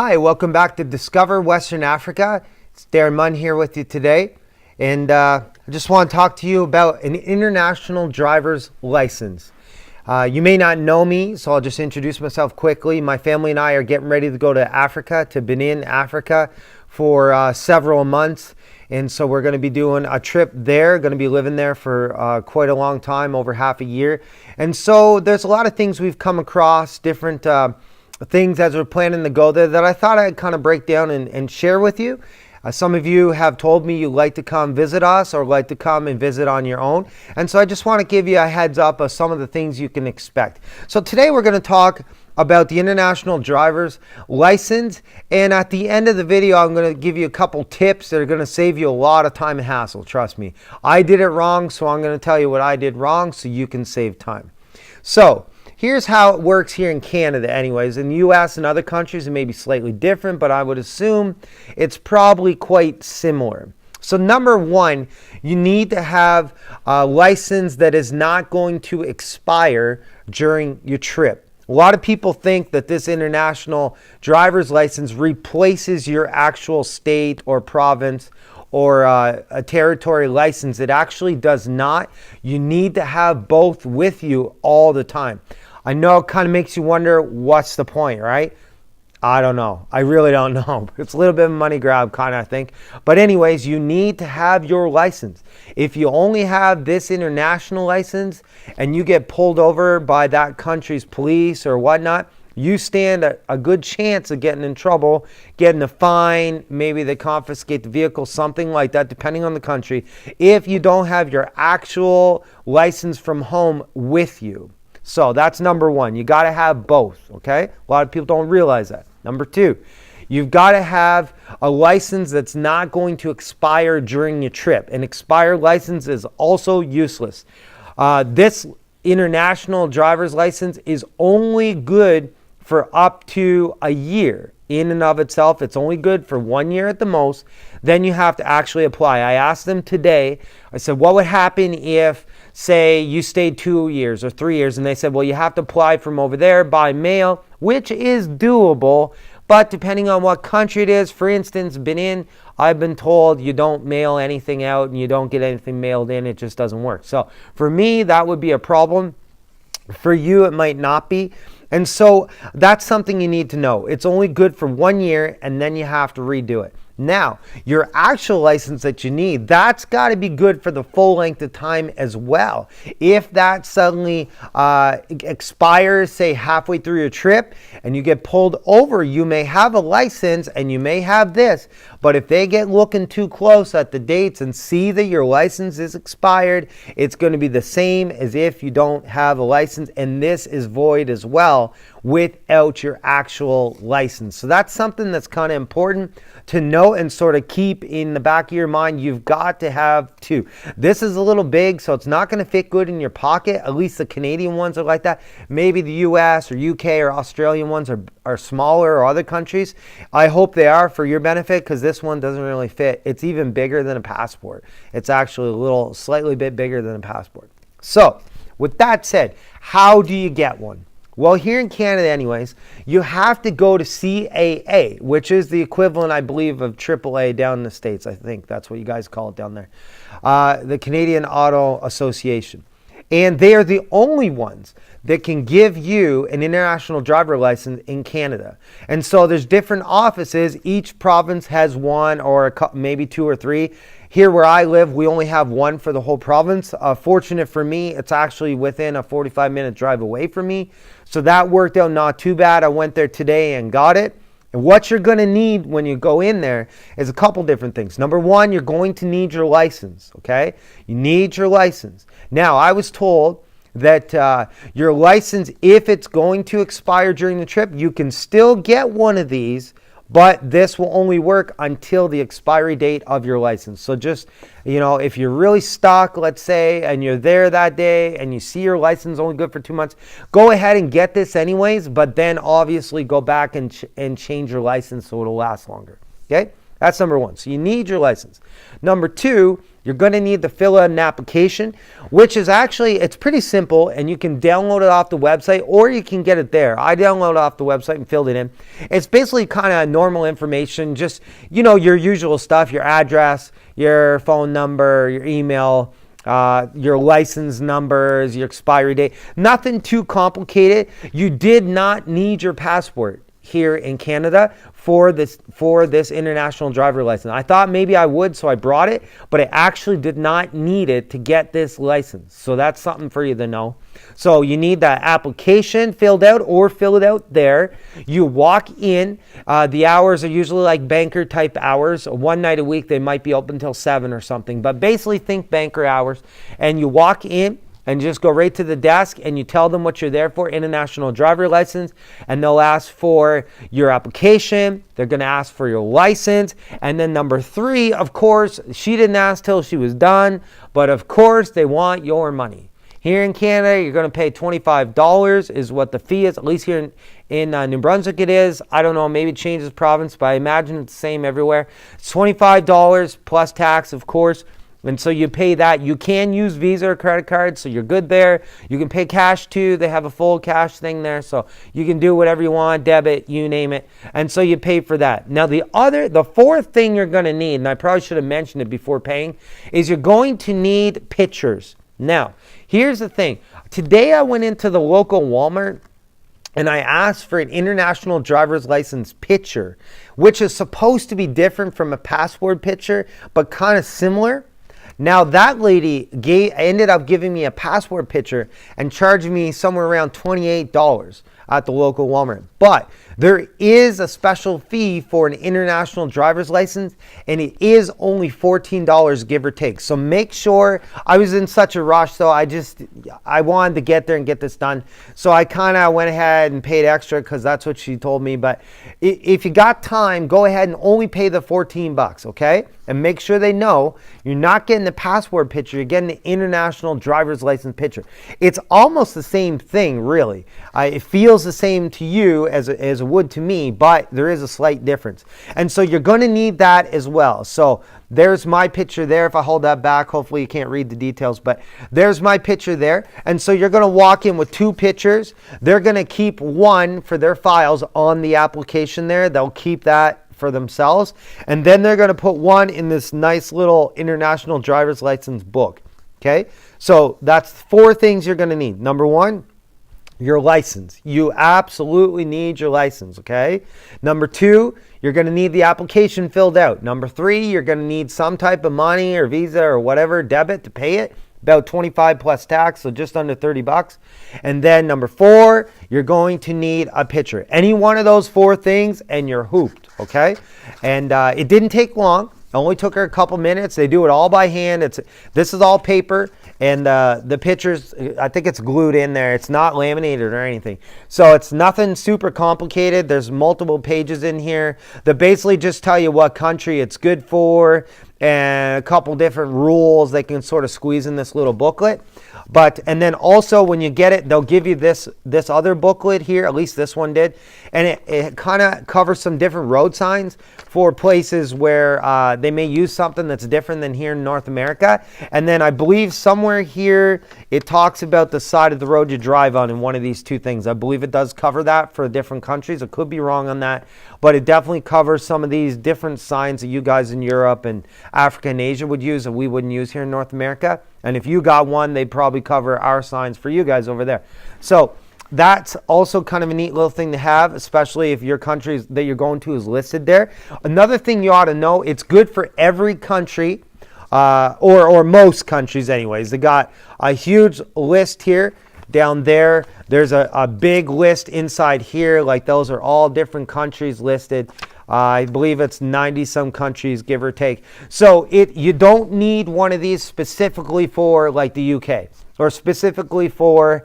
Hi, welcome back to Discover Western Africa. It's Darren Munn here with you today. And I just want to talk to you about an international driver's license. You may not know me, so I'll just introduce myself quickly. My family and I are getting ready to go to Africa, to Benin, Africa, for several months. And so we're going to be doing a trip there, going to be living there for quite a long time, over half a year. And so there's a lot of things we've come across, different things as we're planning to go there that I thought I'd kind of break down and share with you. Some of you have told me you like to come visit us or like to come and visit on your own. And so I just want to give you a heads up of some of the things you can expect. So today we're going to talk about the international driver's license. And at the end of the video, I'm going to give you a couple tips that are going to save you a lot of time and hassle. Trust me. I did it wrong, so I'm going to tell you what I did wrong so you can save time. So here's how it works here in Canada anyways. In the US and other countries it may be slightly different, but I would assume it's probably quite similar. So number one, you need to have a license that is not going to expire during your trip. A lot of people think that this international driver's license replaces your actual state or province or a territory license. It actually does not. You need to have both with you all the time. I know it kind of makes you wonder, what's the point, right? I don't know. I really don't know. It's a little bit of a money grab kind of thing. But anyways, you need to have your license. If you only have this international license and you get pulled over by that country's police or whatnot, you stand a good chance of getting in trouble, getting a fine, maybe they confiscate the vehicle, something like that, depending on the country, if you don't have your actual license from home with you. So that's number one. You got to have both, okay? A lot of people don't realize that. Number two, you've got to have a license that's not going to expire during your trip. An expired license is also useless. This international driver's license is only good for up to a year. In and of itself, it's only good for 1 year at the most. Then you have to actually apply. I asked them today, I said, what would happen if, say, you stayed 2 years or 3 years? And they said, well, you have to apply from over there by mail, which is doable. But depending on what country it is, for instance, Benin, I've been told you don't mail anything out and you don't get anything mailed in. It just doesn't work. So for me, that would be a problem. For you, it might not be. And so that's something you need to know. It's only good for 1 year and then you have to redo it. Now, your actual license that you need, that's got to be good for the full length of time as well. If that suddenly expires, say halfway through your trip, and you get pulled over, you may have a license and you may have this, but if they get looking too close at the dates and see that your license is expired, it's going to be the same as if you don't have a license, and this is void as well without your actual license. So that's something that's kind of important to know and sort of keep in the back of your mind. You've got to have two. This is a little big, so it's not going to fit good in your pocket. At least the Canadian ones are like that. Maybe the US or UK or Australian ones are smaller, or other countries. I hope they are for your benefit, because this one doesn't really fit. It's even bigger than a passport. It's actually slightly bit bigger than a passport. So with that said, how do you get one? Well, here in Canada anyways, you have to go to CAA, which is the equivalent, I believe, of AAA down in the States. I think that's what you guys call it down there. The Canadian Auto Association. And they are the only ones that can give you an international driver license in Canada. And so there's different offices. Each province has one, or maybe two or three. Here where I live, we only have one for the whole province. Fortunate for me, it's actually within a 45-minute drive away from me. So that worked out not too bad. I went there today and got it. And what you're going to need when you go in there is a couple different things. Number one, you're going to need your license, okay? You need your license. Now, I was told that your license, if it's going to expire during the trip, you can still get one of these, but this will only work until the expiry date of your license. So just, if you're really stuck, let's say, and you're there that day and you see your license only good for 2 months, go ahead and get this anyways, but then obviously go back and change your license so it'll last longer. Okay? That's number one. So you need your license. Number two, you're going to need to fill out an application, which is actually, it's pretty simple, and you can download it off the website or you can get it there. I downloaded it off the website and filled it in. It's basically kind of normal information, just, your usual stuff, your address, your phone number, your email, your license numbers, your expiry date. Nothing too complicated. You did not need your passport here in Canada for this international driver license. I thought maybe I would, so I brought it, but I actually did not need it to get this license. So that's something for you to know. So you need that application filled out or fill it out there. You walk in. The hours are usually like banker type hours. One night a week they might be open until 7 or something, but basically think banker hours. And you walk in and just go right to the desk and you tell them what you're there for, international driver license, and they'll ask for your application. They're going to ask for your license. And then number 3, of course, she didn't ask till she was done, but of course they want your money. Here in Canada, you're going to pay $25 is what the fee is, at least here in New Brunswick it is. I don't know, maybe it changes province, but I imagine it's the same everywhere. It's $25 plus tax, of course. And so you pay that. You can use Visa or credit card, so you're good there. You can pay cash too. They have a full cash thing there, so you can do whatever you want, debit, you name it. And so you pay for that. Now the 4th thing you're going to need, and I probably should have mentioned it before paying, is you're going to need pictures. Now, here's the thing. Today I went into the local Walmart and I asked for an international driver's license picture, which is supposed to be different from a passport picture, but kind of similar. Now that lady ended up giving me a passport picture and charging me somewhere around $28 at the local Walmart. But there is a special fee for an international driver's license, and it is only $14, give or take. So make sure, I was in such a rush, so I wanted to get there and get this done. So I kind of went ahead and paid extra because that's what she told me. But if you got time, go ahead and only pay the $14, okay? And make sure they know you're not getting the passport picture, you're getting the international driver's license picture. It's almost the same thing, really. It feels the same to you as it would to me, but there is a slight difference. And so you're going to need that as well. So there's my picture there. If I hold that back, hopefully you can't read the details, but there's my picture there. And so you're going to walk in with 2 pictures. They're going to keep one for their files on the application there. They'll keep that for themselves. And then they're going to put one in this nice little international driver's license book. Okay? So that's 4 things you're going to need. Number 1, your license. You absolutely need your license, okay? Number 2, you're going to need the application filled out. Number 3, you're going to need some type of money or Visa or whatever, debit to pay it. About 25 plus tax, so just under $30. And then number 4, you're going to need a picture. Any one of those 4 things and you're hooped, okay? And it didn't take long. It only took her a couple minutes. They do it all by hand. This is all paper, and the pictures, I think it's glued in there. It's not laminated or anything. So it's nothing super complicated. There's multiple pages in here that basically just tell you what country it's good for and a couple different rules they can sort of squeeze in this little booklet. And then also when you get it, they'll give you this other booklet here, at least this one did, and it kind of covers some different road signs for places where they may use something that's different than here in North America. And then I believe somewhere here it talks about the side of the road you drive on in one of these 2 things. I believe it does cover that for different countries. I could be wrong on that, but it definitely covers some of these different signs that you guys in Europe and Africa and Asia would use that we wouldn't use here in North America. And if you got one, they'd probably cover our signs for you guys over there. So that's also kind of a neat little thing to have, especially if your country that you're going to is listed there. Another thing you ought to know, it's good for every country, or most countries anyways. They got a huge list here. Down there, there's a big list inside here. Like those are all different countries listed. I believe it's 90 some countries, give or take. So you don't need one of these specifically for like the UK or specifically for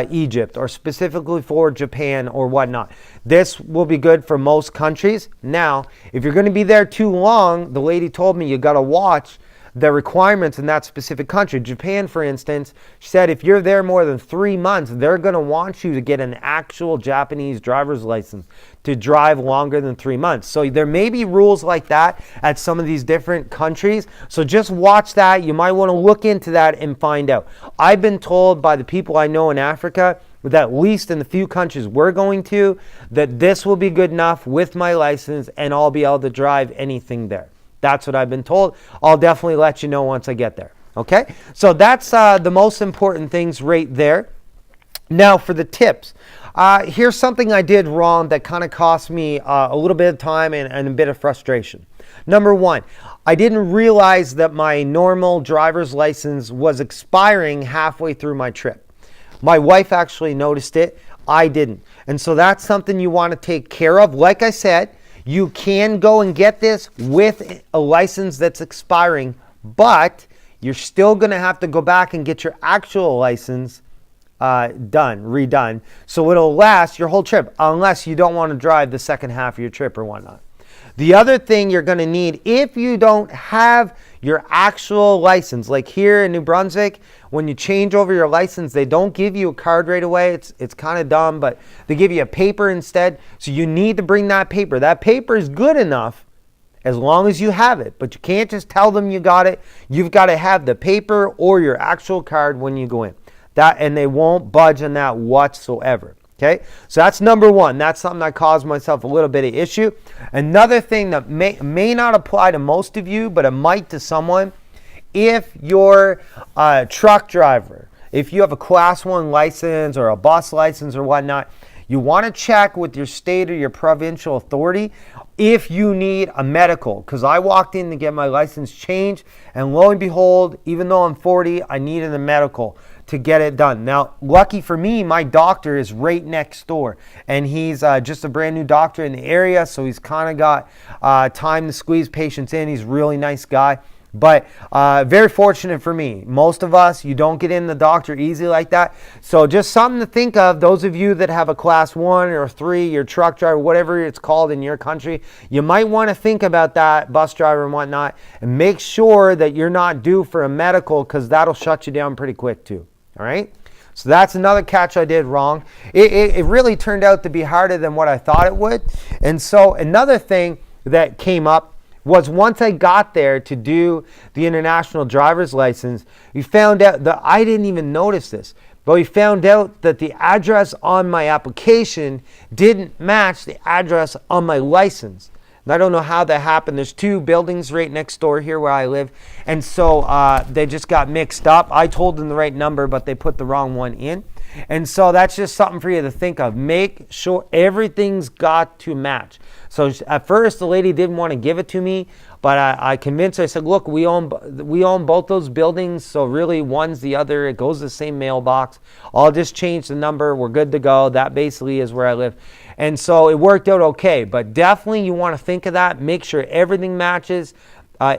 Egypt or specifically for Japan or whatnot. This will be good for most countries. Now, if you're going to be there too long, the lady told me you got to watch the requirements in that specific country. Japan, for instance, she said if you're there more than 3 months, they're going to want you to get an actual Japanese driver's license to drive longer than 3 months. So there may be rules like that at some of these different countries. So just watch that. You might want to look into that and find out. I've been told by the people I know in Africa, that at least in the few countries we're going to, that this will be good enough with my license and I'll be able to drive anything there. That's what I've been told. I'll definitely let you know once I get there. Okay? So that's the most important things right there. Now for the tips. Here's something I did wrong that kind of cost me a little bit of time and a bit of frustration. Number one, I didn't realize that my normal driver's license was expiring halfway through my trip. My wife actually noticed it. I didn't. And so that's something you want to take care of. Like I said, you can go and get this with a license that's expiring, but you're still going to have to go back and get your actual license redone. So it'll last your whole trip, unless you don't want to drive the second half of your trip or whatnot. The other thing you're going to need, if you don't have your actual license, like here in New Brunswick, when you change over your license, they don't give you a card right away. It's kind of dumb, but they give you a paper instead. So you need to bring that paper. That paper is good enough as long as you have it, but you can't just tell them you got it. You've got to have the paper or your actual card when you go in. And they won't budge on that whatsoever. Okay, so that's number one. That's something that caused myself a little bit of issue. Another thing that may not apply to most of you, but it might to someone, if you're a truck driver, if you have a class 1 license or a bus license or whatnot, you want to check with your state or your provincial authority if you need a medical. Because I walked in to get my license changed, and lo and behold, even though I'm 40, I needed a medical to get it done. Now, lucky for me, my doctor is right next door, and he's just a brand new doctor in the area, so he's kind of got time to squeeze patients in. He's a really nice guy. But very fortunate for me. Most of us, you don't get in the doctor easy like that. So just something to think of. Those of you that have a class 1 or 3, your truck driver, whatever it's called in your country, you might want to think about that, bus driver and whatnot, and make sure that you're not due for a medical, because that'll shut you down pretty quick too. All right? So that's another catch I did wrong. It really turned out to be harder than what I thought it would. And so another thing that came up was once I got there to do the international driver's license, we found out that I didn't even notice this, but we found out that the address on my application didn't match the address on my license. And I don't know how that happened. There's 2 buildings right next door here where I live, and so they just got mixed up. I told them the right number, but they put the wrong one in. And so that's just something for you to think of. Make sure everything's got to match. So at first the lady didn't want to give it to me, but I convinced her. I said, look, we own both those buildings, so really one's the other. It goes to the same mailbox. I'll just change the number. We're good to go. That basically is where I live. And so it worked out okay, but definitely you want to think of that. Make sure everything matches.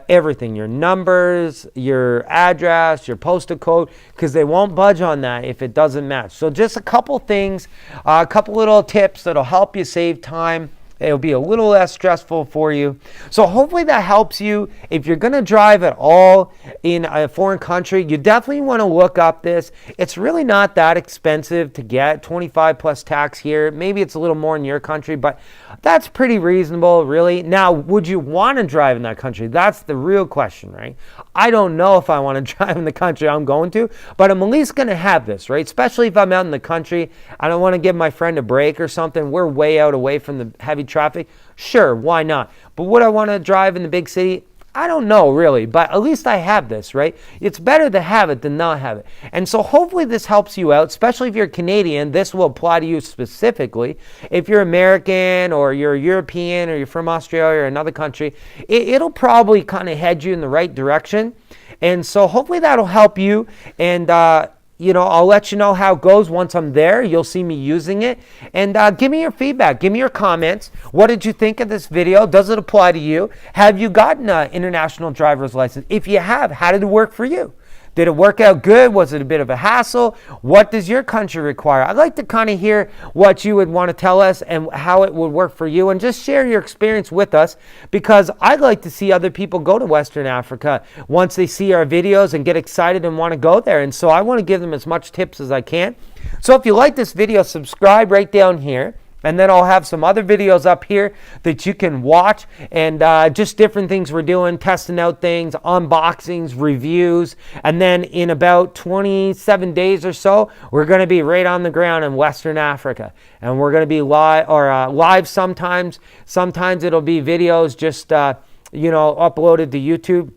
Everything, your numbers, your address, your postal code, because they won't budge on that if it doesn't match. So just a couple things, a couple little tips that'll help you save time. It'll be a little less stressful for you. So hopefully that helps you. If you're going to drive at all in a foreign country, you definitely want to look up this. It's really not that expensive to get, 25 plus tax here. Maybe it's a little more in your country, but that's pretty reasonable, really. Now, would you want to drive in that country? That's the real question, right? I don't know if I want to drive in the country I'm going to, but I'm at least going to have this, right? Especially if I'm out in the country. I don't want to give my friend a break or something. We're way out away from the heavy traffic. Sure, why not? But would I want to drive in the big city? I don't know really, but at least I have this, right? It's better to have it than not have it. And so hopefully this helps you out, especially if you're Canadian. This will apply to you specifically. If you're American or you're European or you're from Australia or another country, it'll probably kind of head you in the right direction. And so hopefully that'll help you. And I'll let you know how it goes once I'm there. You'll see me using it. And give me your feedback. Give me your comments. What did you think of this video? Does it apply to you? Have you gotten an international driver's license? If you have, how did it work for you? Did it work out good? Was it a bit of a hassle? What does your country require? I'd like to kind of hear what you would want to tell us and how it would work for you, and just share your experience with us, because I'd like to see other people go to Western Africa once they see our videos and get excited and want to go there. And so I want to give them as much tips as I can. So if you like this video, subscribe right down here. And then I'll have some other videos up here that you can watch, and just different things we're doing, testing out things, unboxings, reviews. And then in about 27 days or so, we're going to be right on the ground in Western Africa. And we're going to be live sometimes. Sometimes it'll be videos just, uploaded to YouTube.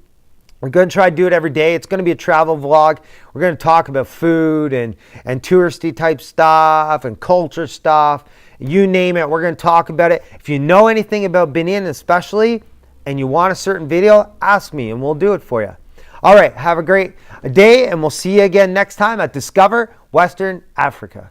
We're going to try to do it every day. It's going to be a travel vlog. We're going to talk about food and touristy type stuff and culture stuff. You name it, we're going to talk about it. If you know anything about Benin especially, and you want a certain video, ask me and we'll do it for you. All right, have a great day, and we'll see you again next time at Discover Western Africa.